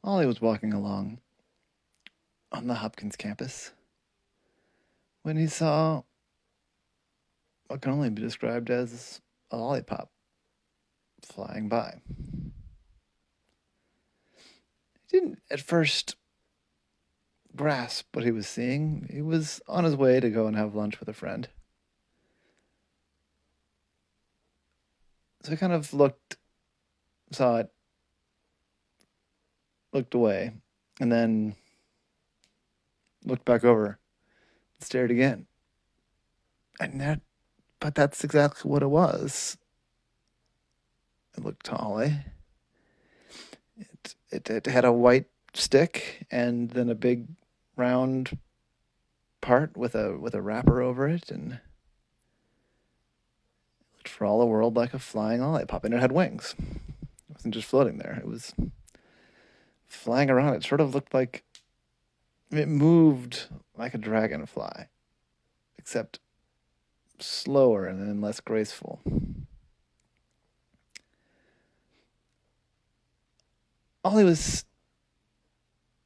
Ollie was walking along on the Hopkins campus when he saw what can only be described as a lollipop flying by. He didn't at first grasp what he was seeing. He was on his way to go and have lunch with a friend. So he kind of saw it, looked away, and then looked back over, stared again. But that's exactly what it was. It looked to Ollie. It had a white stick and then a big round part with a wrapper over it, and it looked for all the world like a flying lollipop, and it had wings. It wasn't just floating there. It was flying around. It sort of looked like it moved like a dragonfly, except slower and then less graceful. Ollie was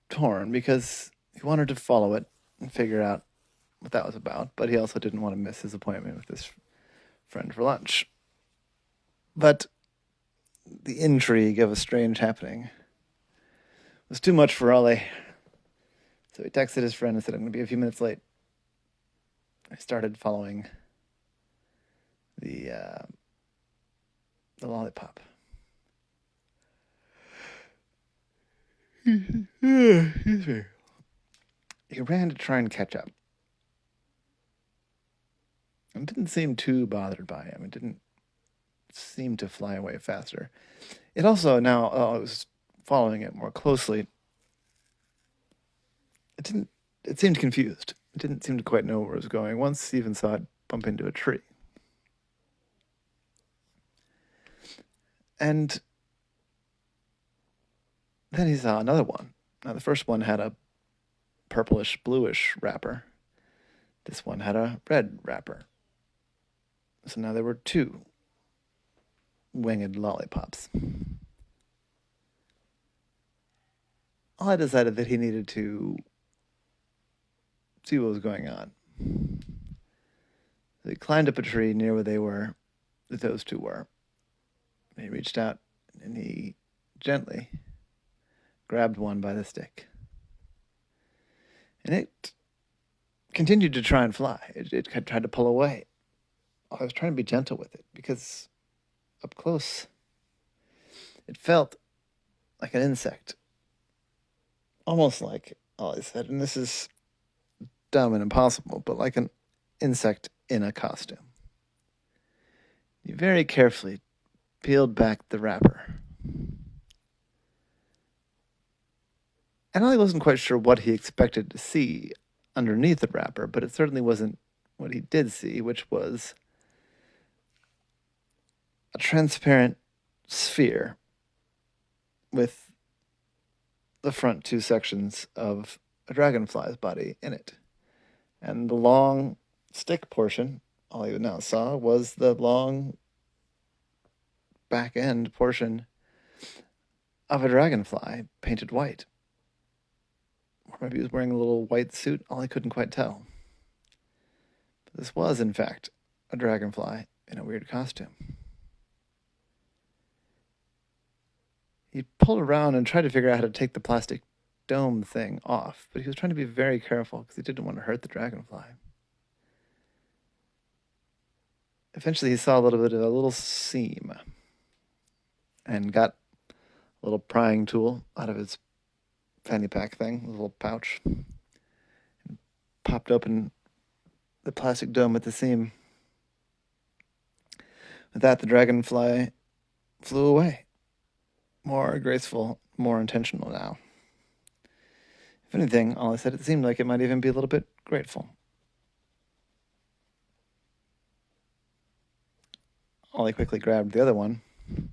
torn because he wanted to follow it and figure out what that was about, but he also didn't want to miss his appointment with his friend for lunch. But the intrigue of a strange happening was too much for Ollie. So he texted his friend and said, "I'm going to be a few minutes late." I started following the lollipop. Excuse me. He ran to try and catch up. And didn't seem too bothered by him. It didn't seem to fly away faster. It also, now I was following it more closely, it seemed confused. It didn't seem to quite know where it was going. Once he even saw it bump into a tree. And then he saw another one. Now, the first one had a purplish, bluish wrapper. This one had a red wrapper. So now there were two winged lollipops. I decided that he needed to see what was going on. So he climbed up a tree near where those two were. And he reached out and he gently grabbed one by the stick. And it continued to try and fly. It tried to pull away. I was trying to be gentle with it because up close it felt like an insect. Almost like Ollie said, and this is dumb and impossible, but like an insect in a costume. He very carefully peeled back the wrapper. And Ollie wasn't quite sure what he expected to see underneath the wrapper, but it certainly wasn't what he did see, which was a transparent sphere with the front two sections of a dragonfly's body in it. And the long stick portion, all you now saw, was the long back end portion of a dragonfly painted white. Or maybe he was wearing a little white suit, all I couldn't quite tell. But this was, in fact, a dragonfly in a weird costume. He pulled around and tried to figure out how to take the plastic dome thing off, but he was trying to be very careful because he didn't want to hurt the dragonfly. Eventually he saw a little bit of a little seam and got a little prying tool out of his fanny pack thing, a little pouch, and popped open the plastic dome at the seam. With that, the dragonfly flew away. More graceful, more intentional now. If anything, Ollie said it seemed like it might even be a little bit grateful. Ollie quickly grabbed the other one, and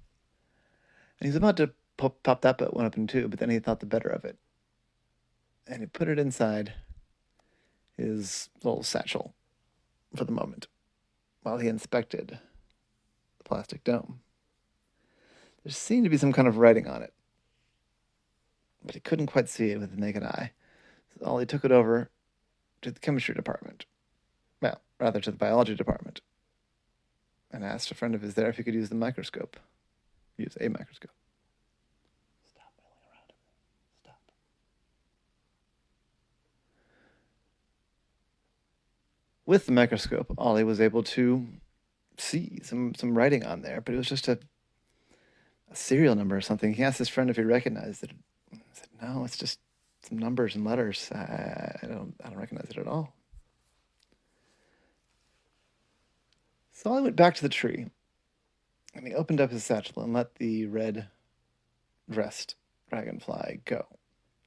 he was about to pop that one open too, but then he thought the better of it. And he put it inside his little satchel for the moment, while he inspected the plastic dome. There seemed to be some kind of writing on it. but he couldn't quite see it with the naked eye. So Ollie took it over to the chemistry department. Well, rather to the biology department. And asked a friend of his there if he could use the microscope. Use a microscope. Stop milling around. Stop. With the microscope, Ollie was able to see some writing on there, but it was just a serial number or something. He asked his friend if he recognized it. I said, no, it's just some numbers and letters. I don't recognize it at all. So Ollie went back to the tree, and he opened up his satchel and let the red-dressed dragonfly go.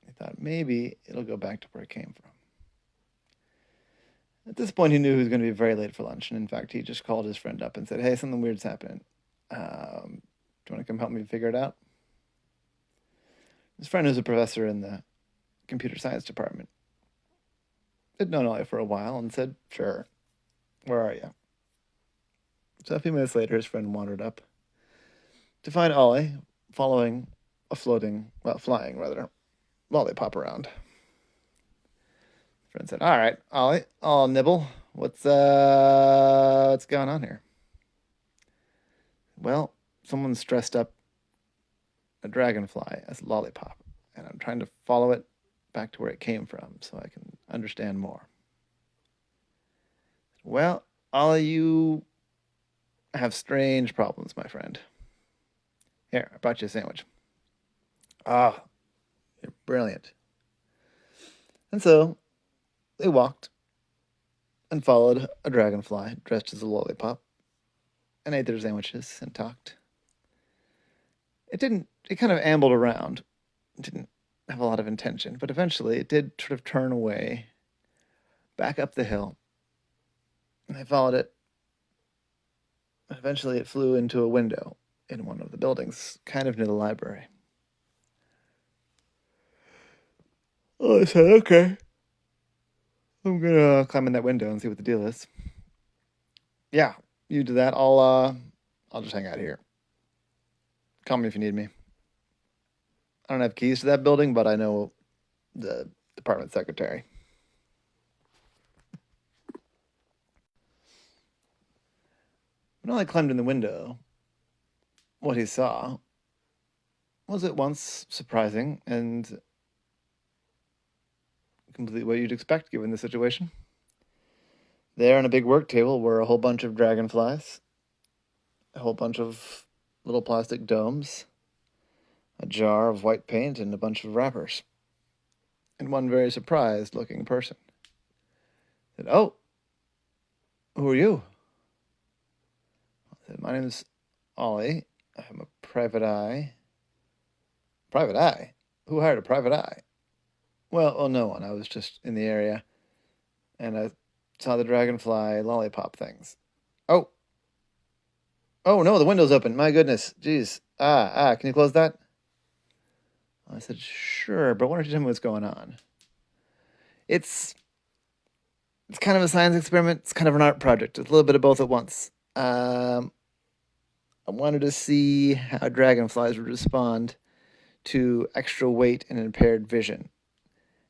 He thought maybe it'll go back to where it came from. At this point, he knew he was going to be very late for lunch, and in fact, he just called his friend up and said, hey, something weird's happening. Do you want to come help me figure it out? His friend was a professor in the computer science department. Had known Ollie for a while and said, sure, where are you? So a few minutes later, his friend wandered up to find Ollie following a flying lollipop around. Friend said, all right, Ollie, I'll nibble. What's going on here? Well, someone's dressed up a dragonfly as a lollipop, and I'm trying to follow it back to where it came from so I can understand more. Well, Ollie, you have strange problems, my friend. Here, I brought you a sandwich. Ah, you're brilliant. And so they walked and followed a dragonfly dressed as a lollipop and ate their sandwiches and talked. It kind of ambled around. It didn't have a lot of intention, but eventually it did sort of turn away back up the hill. And they followed it. And eventually it flew into a window in one of the buildings, kind of near the library. Oh, I said, okay. I'm gonna climb in that window and see what the deal is. Yeah, you do that. I'll just hang out here. Call me if you need me. I don't have keys to that building, but I know the department secretary. When Ollie climbed in the window, what he saw was at once surprising and completely what you'd expect given the situation. There on a big work table were a whole bunch of dragonflies, a whole bunch of little plastic domes, a jar of white paint, and a bunch of wrappers. And one very surprised-looking person said, oh, who are you? I said, my name is Ollie. I'm a private eye. Private eye? Who hired a private eye? Well, no one. I was just in the area, and I saw the dragonfly lollipop things. Oh, no, the window's open. My goodness. Jeez. Can you close that? I said, sure, but why don't you tell me what's going on? It's kind of a science experiment. It's kind of an art project. It's a little bit of both at once. I wanted to see how dragonflies would respond to extra weight and impaired vision.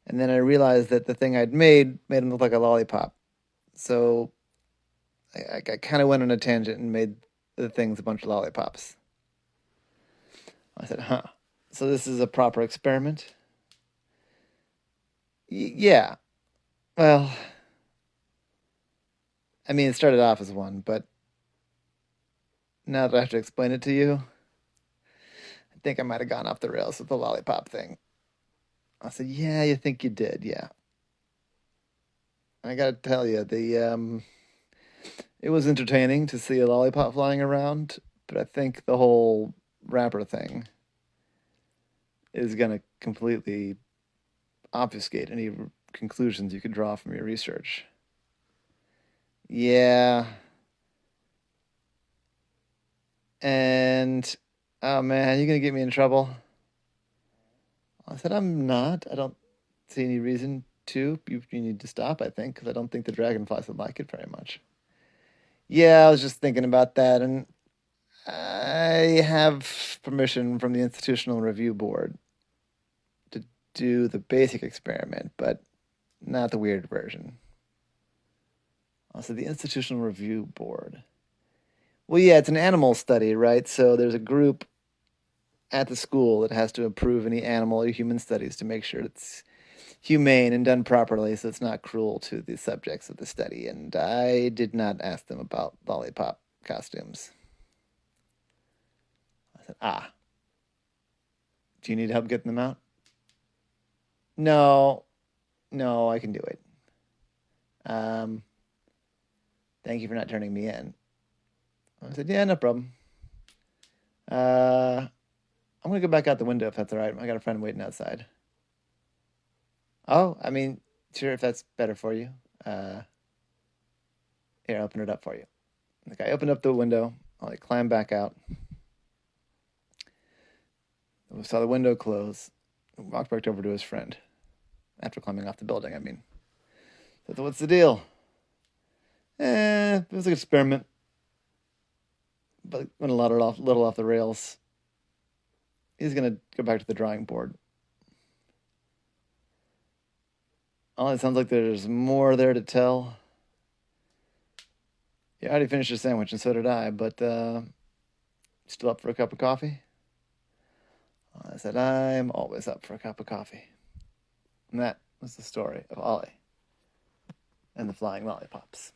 And then I realized that the thing I'd made them look like a lollipop. So I kind of went on a tangent and made the things a bunch of lollipops. I said, huh. So this is a proper experiment? Yeah. Well, I mean, it started off as one, but now that I have to explain it to you, I think I might have gone off the rails with the lollipop thing. I said, yeah, you think you did, yeah. I gotta tell you, it was entertaining to see a lollipop flying around, but I think the whole wrapper thing is gonna completely obfuscate any conclusions you could draw from your research. Yeah. And, oh man, you gonna get me in trouble? I said, I'm not. I don't see any reason to. You need to stop, I think, because I don't think the dragonflies would like it very much. Yeah, I was just thinking about that, and I have permission from the Institutional Review Board to do the basic experiment, but not the weird version. Also, the Institutional Review Board. Well, yeah, it's an animal study, right? So there's a group at the school that has to approve any animal or human studies to make sure it's humane and done properly so it's not cruel to the subjects of the study. And I did not ask them about lollipop costumes. I said, do you need help getting them out? No, I can do it. Thank you for not turning me in. I said, yeah, no problem. I'm going to go back out the window if that's all right. I got a friend waiting outside. Oh, I mean, sure, if that's better for you. Here, I'll open it up for you. The guy opened up the window. I climbed back out. We saw the window close. Walked back over to his friend. After climbing off the building, I mean. Said, what's the deal? It was an experiment. But went a little off the rails. He's going to go back to the drawing board. It sounds like there's more there to tell. You already finished your sandwich, and so did I, but still up for a cup of coffee? I said, I'm always up for a cup of coffee. And that was the story of Ollie and the flying lollipops.